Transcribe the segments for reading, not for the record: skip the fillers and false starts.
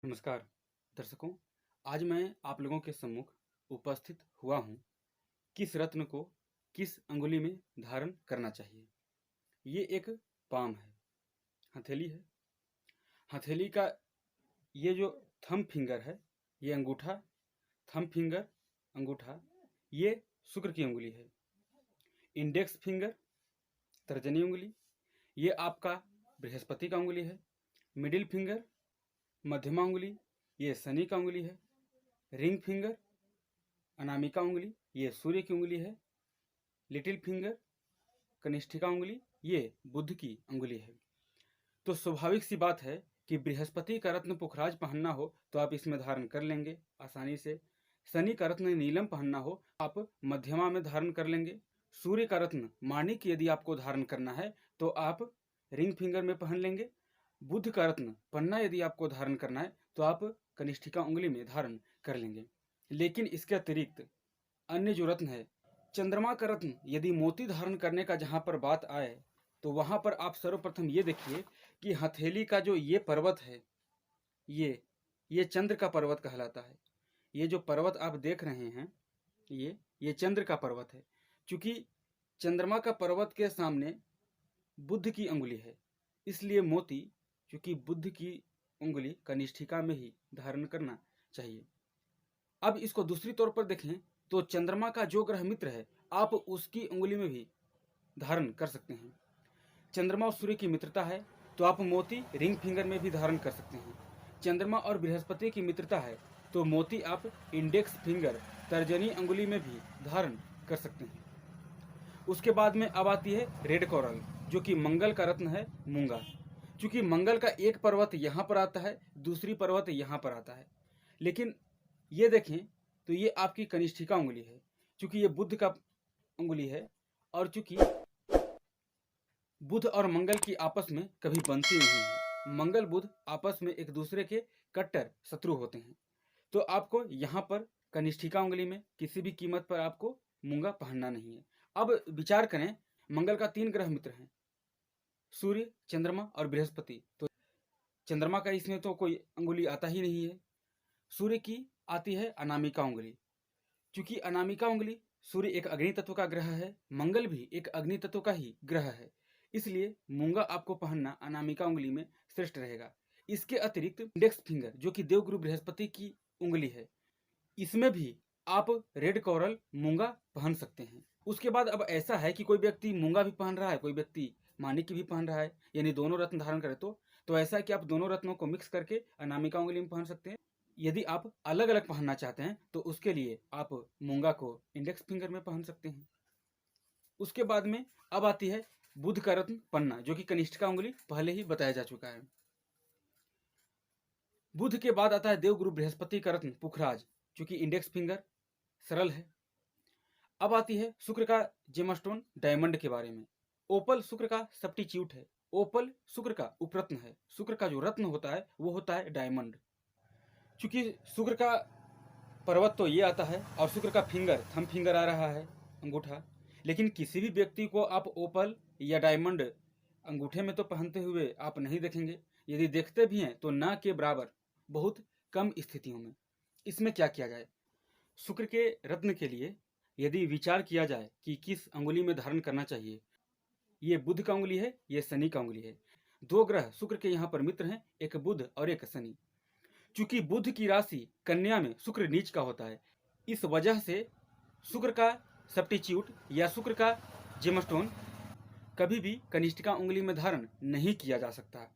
नमस्कार दर्शकों, आज मैं आप लोगों के सम्मुख उपस्थित हुआ हूँ। किस रत्न को किस अंगुली में धारण करना चाहिए। ये एक पाम है, हथेली है। हथेली का ये जो थंब फिंगर है, ये अंगूठा, थंब फिंगर, अंगूठा, ये शुक्र की उंगली है। इंडेक्स फिंगर, तर्जनी उंगली, ये आपका बृहस्पति का उंगली है। मिडिल फिंगर, मध्यमा उंगली, ये शनि का उंगली है। रिंग फिंगर, अनामिका उंगली, ये सूर्य की उंगली है। लिटिल फिंगर, कनिष्ठिका उंगली, ये बुध की उंगली है। तो स्वाभाविक सी बात है कि बृहस्पति का रत्न पुखराज पहनना हो तो आप इसमें धारण कर लेंगे आसानी से। शनि का रत्न नीलम पहनना हो आप मध्यमा में धारण कर लेंगे। सूर्य का रत्न माणिक यदि आपको धारण करना है तो आप रिंग फिंगर में पहन लेंगे। बुध का रत्न पन्ना यदि आपको धारण करना है तो आप कनिष्ठिका उंगली में धारण कर लेंगे। लेकिन इसके अतिरिक्त अन्य जो रत्न है, चंद्रमा का रत्न यदि मोती धारण करने का जहाँ पर बात आए तो वहाँ पर आप सर्वप्रथम ये देखिए कि हथेली का जो ये पर्वत है, ये चंद्र का पर्वत कहलाता है। ये जो पर्वत आप देख रहे हैं, ये चंद्र का पर्वत है। चूंकि चंद्रमा का पर्वत के सामने बुध की उंगली है, इसलिए मोती चूंकि बुध की उंगली कनिष्ठिका में ही धारण करना चाहिए। अब इसको दूसरी तौर पर देखें तो चंद्रमा का जो ग्रह मित्र है आप उसकी उंगली में भी धारण कर सकते हैं। चंद्रमा और सूर्य की मित्रता है तो आप मोती रिंग फिंगर में भी धारण कर सकते हैं। चंद्रमा और बृहस्पति की मित्रता है तो मोती आप इंडेक्स फिंगर, तर्जनी अंगुली में भी धारण कर सकते हैं। उसके बाद में अब आती है रेड कोरल, जो कि मंगल का रत्न है, मूंगा। चूंकि मंगल का एक पर्वत यहाँ पर आता है, दूसरी पर्वत यहाँ पर आता है, लेकिन ये देखें तो ये आपकी कनिष्ठिका उंगली है। चूंकि ये बुध का उंगली है और चूंकि बुध और मंगल की आपस में कभी बनती नहीं है, मंगल बुध आपस में एक दूसरे के कट्टर शत्रु होते हैं, तो आपको यहाँ पर कनिष्ठिका उंगली में किसी भी कीमत पर आपको मूंगा पहनना नहीं है। अब विचार करें, मंगल का 3 ग्रह मित्र हैं, सूर्य, चंद्रमा और बृहस्पति। तो चंद्रमा का इसमें तो कोई अंगुली आता ही नहीं है। सूर्य की आती है अनामिका उंगली। चूंकि अनामिका उंगली सूर्य एक अग्नि तत्व का ग्रह है, मंगल भी एक अग्नि तत्व का ही ग्रह है, इसलिए मूंगा आपको पहनना अनामिका उंगली में श्रेष्ठ रहेगा। इसके अतिरिक्त इंडेक्स फिंगर, जो कि देवगुरु बृहस्पति की उंगली है, इसमें भी आप रेड कोरल मूंगा पहन सकते हैं। उसके बाद अब ऐसा है कि कोई व्यक्ति मूंगा भी पहन रहा है, कोई व्यक्ति माणिक्य भी पहन रहा है, यानी दोनों रत्न धारण करे तो ऐसा है कि आप दोनों रत्नों को मिक्स करके अनामिका उंगली में पहन सकते हैं। यदि आप अलग अलग पहनना चाहते हैं तो उसके लिए आप मूंगा को इंडेक्स फिंगर में पहन सकते हैं। उसके बाद में अब आती है बुध का रत्न पन्ना, जो कि कनिष्ठिका उंगली पहले ही बताया जा चुका है। बुध के बाद आता है देवगुरु बृहस्पति का रत्न पुखराज, जो कि इंडेक्स फिंगर सरल है। अब आती है शुक्र का जेमस्टोन डायमंड के बारे में। ओपल शुक्र का सब्स्टिट्यूट है, ओपल शुक्र का उपरत्न है। शुक्र का जो रत्न होता है वो होता है डायमंड। चूंकि शुक्र का पर्वत तो ये आता है और शुक्र का फिंगर, थंब फिंगर आ रहा है, अंगूठा, लेकिन किसी भी व्यक्ति को आप ओपल या डायमंड अंगूठे में तो पहनते हुए आप नहीं देखेंगे। यदि देखते भी हैं तो ना के बराबर, बहुत कम स्थितियों में। इसमें क्या किया जाए? शुक्र के रत्न के लिए यदि विचार किया जाए कि किस अंगुली में धारण करना चाहिए, ये बुध का उंगली है, ये शनि का उंगली है। 2 ग्रह शुक्र के यहाँ पर मित्र हैं, एक बुध और एक शनि। चूंकि बुध की राशि कन्या में शुक्र नीच का होता है, इस वजह से शुक्र का सब्स्टिट्यूट या शुक्र का जेमस्टोन कभी भी कनिष्ठिका उंगली में धारण नहीं किया जा सकता।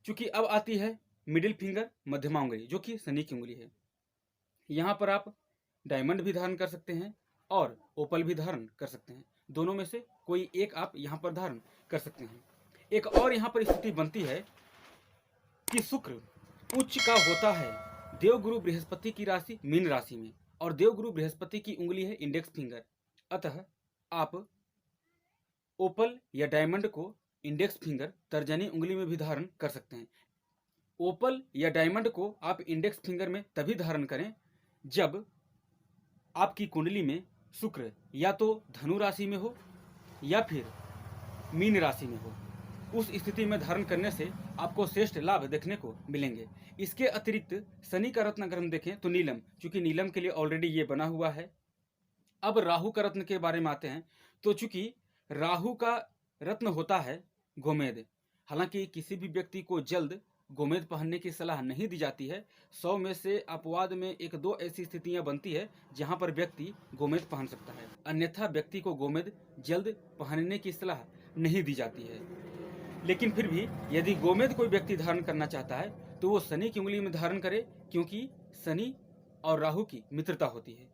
चूंकि अब आती है मिडिल फिंगर, मध्यमा उंगली, जो कि शनि की उंगली है। यहाँ पर आप डायमंड भी धारण कर सकते हैं और ओपल भी धारण कर सकते हैं। दोनों में से कोई एक आप यहाँ पर धारण कर सकते हैं। एक और यहाँ पर स्थिति बनती है कि शुक्र उच्च का होता है देवगुरु बृहस्पति की राशि मीन राशि में, और देवगुरु बृहस्पति की उंगली है इंडेक्स फिंगर। अतः आप ओपल या डायमंड को इंडेक्स फिंगर, तर्जनी उंगली में भी धारण कर सकते हैं। ओपल या डायमंड को आप इंडेक्स फिंगर में तभी धारण करें जब आपकी कुंडली में शुक्र या तो धनु राशि में हो या फिर मीन राशि में हो। उस स्थिति में धारण करने से आपको श्रेष्ठ लाभ देखने को मिलेंगे। इसके अतिरिक्त शनि का रत्न अगर हम देखें तो नीलम, चूंकि नीलम के लिए ऑलरेडी ये बना हुआ है। अब राहु का रत्न के बारे में आते हैं, तो चूंकि राहु का रत्न होता है गोमेद, हालांकि किसी भी व्यक्ति को जल्द गोमेद पहनने की सलाह नहीं दी जाती है। 100 में से अपवाद में 1-2 ऐसी स्थितियां बनती है जहां पर व्यक्ति गोमेद पहन सकता है, अन्यथा व्यक्ति को गोमेद जल्द पहनने की सलाह नहीं दी जाती है। लेकिन फिर भी यदि गोमेद कोई व्यक्ति धारण करना चाहता है तो वो शनि की उंगली में धारण करे, क्योंकि शनि और राहु की मित्रता होती है।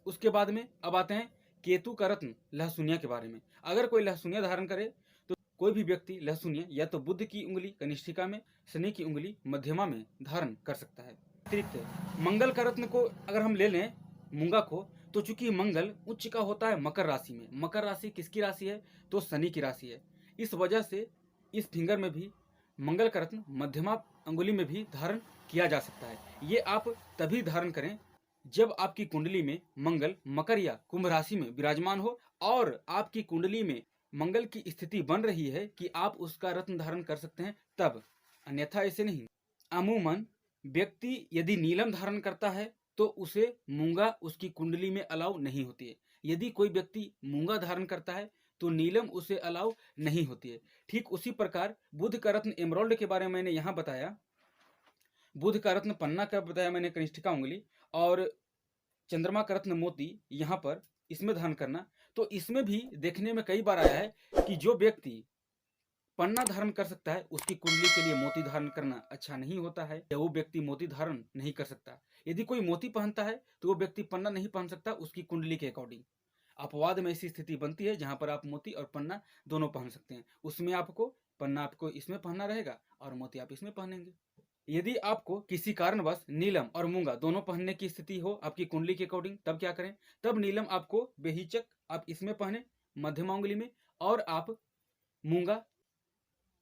उसके बाद में अब आते हैं केतु का रत्न लहसुनिया के बारे में। अगर कोई लहसुनिया धारण करे तो कोई भी व्यक्ति लहसुनिया या तो बुध की उंगली कनिष्ठिका में, शनि की उंगली मध्यमा में धारण कर सकता है। अतिरिक्त मंगल का रत्न को अगर हम ले लें मूंगा को, तो चूंकि मंगल उच्च का होता है मकर राशि में। मकर राशि किसकी राशि है? तो शनि की राशि है। इस वजह से इस फिंगर में भी मंगल का रत्न मध्यमा अंगुली में भी धारण किया जा सकता है। ये आप तभी धारण करें जब आपकी कुंडली में मंगल मकर या कुंभ राशि में विराजमान हो और आपकी कुंडली में मंगल की स्थिति बन रही है कि आप उसका रत्न धारण कर सकते हैं, तब, अन्यथा ऐसे नहीं। अमूमन व्यक्ति यदि नीलम धारण करता है तो उसे मूंगा उसकी कुंडली में अलाउ नहीं होती है। यदि कोई व्यक्ति मूंगा धारण करता है तो नीलम उसे अलाउ नहीं होती है। ठीक उसी प्रकार बुध का रत्न एमरोल्ड के बारे में मैंने यहाँ बताया, बुध का रत्न पन्ना का बताया मैंने कनिष्ठिका उंगली, और चंद्रमा का रत्न मोती यहाँ पर इसमें धारण करना। तो इसमें भी देखने में कई बार आया है कि जो व्यक्ति पन्ना धारण कर सकता है उसकी कुंडली के लिए मोती धारण करना अच्छा नहीं होता है, या वो व्यक्ति मोती धारण नहीं कर सकता। यदि कोई मोती पहनता है तो वो व्यक्ति पन्ना नहीं पहन सकता उसकी कुंडली के अकॉर्डिंग। अपवाद में ऐसी स्थिति बनती है जहां पर आप मोती और पन्ना दोनों पहन सकते हैं। उसमें आपको पन्ना आपको इसमें पहनना रहेगा और मोती आप इसमें पहनेंगे। यदि आपको किसी कारणवश नीलम और मूंगा दोनों पहनने की स्थिति हो आपकी कुंडली के अकॉर्डिंग, तब क्या करें? तब नीलम आपको बेहिचक आप इसमें पहने मध्यमा उंगली में, और आप मूंगा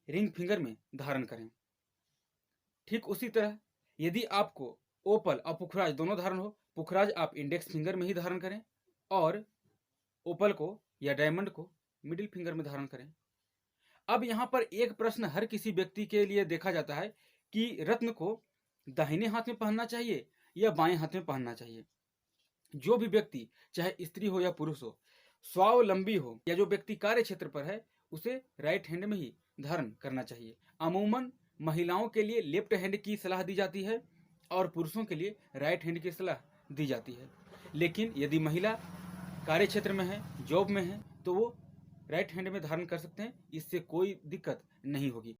रिंग फिंगर में धारण करें। ठीक उसी तरह यदि आपको ओपल और पुखराज दोनों धारण हो, पुखराज आप इंडेक्स फिंगर में ही धारण करें और ओपल को या डायमंड को मिडिल फिंगर में धारण करें। अब यहाँ पर एक प्रश्न हर किसी व्यक्ति के लिए देखा जाता है कि रत्न को दाहिने हाथ में पहनना चाहिए या बाएं हाथ में पहनना चाहिए। जो भी व्यक्ति, चाहे स्त्री हो या पुरुष हो, स्वावलंबी हो या जो व्यक्ति कार्य क्षेत्र पर है, उसे राइट हैंड में ही धारण करना चाहिए। अमूमन महिलाओं के लिए लेफ्ट हैंड की सलाह दी जाती है और पुरुषों के लिए राइट हैंड की सलाह दी जाती है। लेकिन यदि महिला कार्य क्षेत्र में है, जॉब में है, तो वो राइट हैंड में धारण कर सकते हैं, इससे कोई दिक्कत नहीं होगी।